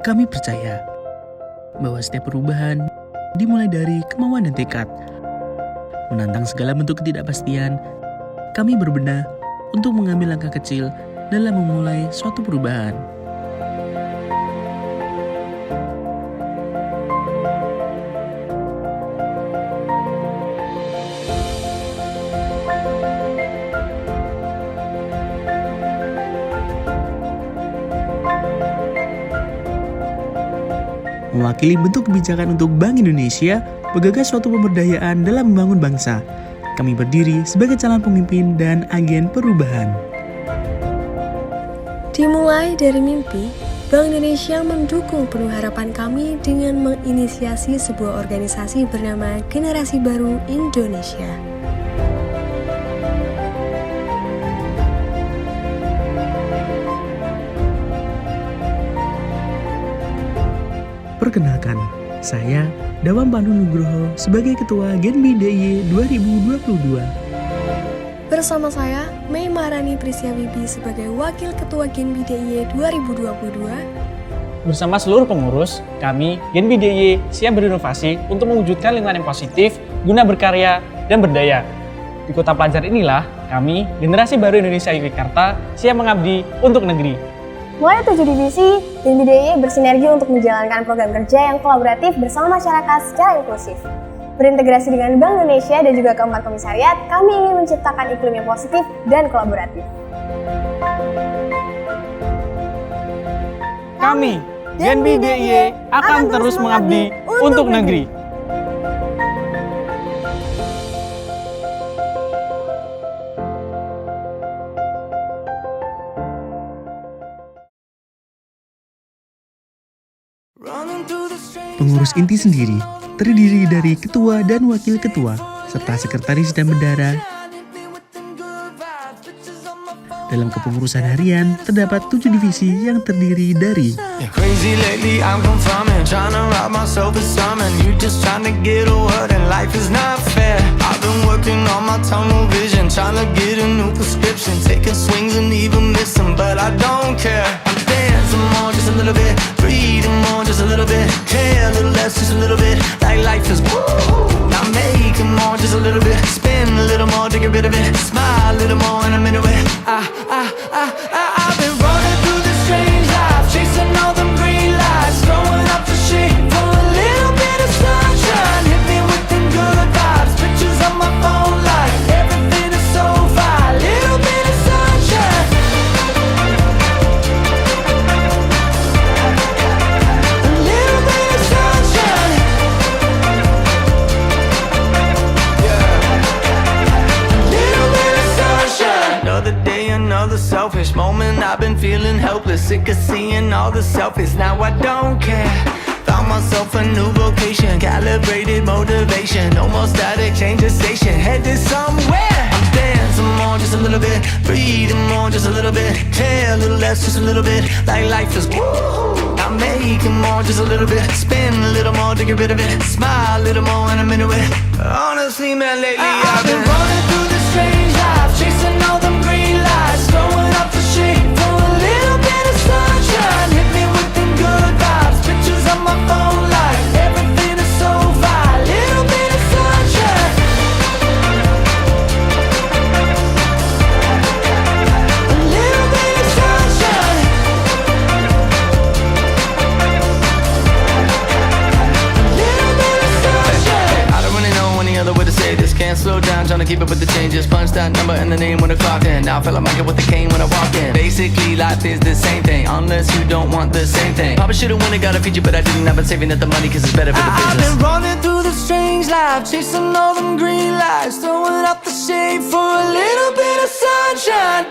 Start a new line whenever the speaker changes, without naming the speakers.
Kami percaya bahwa setiap perubahan dimulai dari kemauan dan tekad. Menantang segala bentuk ketidakpastian, kami berbenah untuk mengambil langkah kecil dalam memulai suatu perubahan. Mewakili bentuk kebijakan untuk Bank Indonesia, menggagas suatu pemberdayaan dalam membangun bangsa. Kami berdiri sebagai calon pemimpin dan agen perubahan.
Dimulai dari mimpi, Bank Indonesia mendukung penuh harapan kami dengan menginisiasi sebuah organisasi bernama Generasi Baru Indonesia.
Perkenalkan, saya Dawam Pandu Nugroho sebagai Ketua GenBI D.I 2022.
Bersama saya, Mei Maharani Prisyawibi sebagai Wakil Ketua GenBI D.I 2022.
Bersama seluruh pengurus, kami GenBI D.I siap berinovasi untuk mewujudkan lingkungan yang positif, guna berkarya dan berdaya. Di kota pelajar inilah, kami, Generasi Baru Indonesia Yogyakarta, siap mengabdi untuk negeri.
Mulai 7 divisi, GenBI D.I bersinergi untuk menjalankan program kerja yang kolaboratif bersama masyarakat secara inklusif. Berintegrasi dengan Bank Indonesia dan juga keempat komisariat, kami ingin menciptakan iklim yang positif dan kolaboratif.
Kami, GenBI D.I akan terus mengabdi untuk negeri.
Pengurus inti sendiri terdiri dari ketua dan wakil ketua, serta sekretaris dan bendara. Dalam kepengurusan harian, terdapat 7 divisi yang terdiri dari more, just a little bit, breathing more, just a little bit, care a little less, just a little bit, like life is woo. Now making more, just a little bit, spin a little more to get rid of it, smile a little more and I'm into it. I've been running through this strange life, chasing all them green lights, throwing up the shade for a little bit of sunshine. Hit me with them good vibes, pictures on my phone like everything is so fine, little bit of sunshine. Another day, another selfish moment. I've been feeling helpless, sick of seeing all the selfies. Now I don't care. Found myself a new vocation, calibrated motivation. No more static, change the station, headed somewhere. I'm dancing more, just a little bit, breathing more, just a little bit, care a little less, just a little bit, like life is woo. I'm making more, just a little bit, spin a little more to get rid of it, smile a little more and I'm into it. Honestly, man, lately I've been running through this strange life, chasing all them green lights, throwing up the shade for a little bit of sunshine. Hit me with them good vibes, pictures on my phone like everything is so fine, little bit of sunshine. A little bit of sunshine. A little bit of sunshine. I don't really know any other way to say this. Can't slow down, trying to keep up with the changes. Punch that number and the name when I clock in. Now I feel like I get with the cane when I walk in. Basically, life is the same thing, unless you don't want the same thing. Probably should've won it, got a feature, but I didn't. I've been saving up the money, cause it's better for the business. I've been running through the strange life, chasing all them green lights, throwing up the shade for a little bit of sunshine.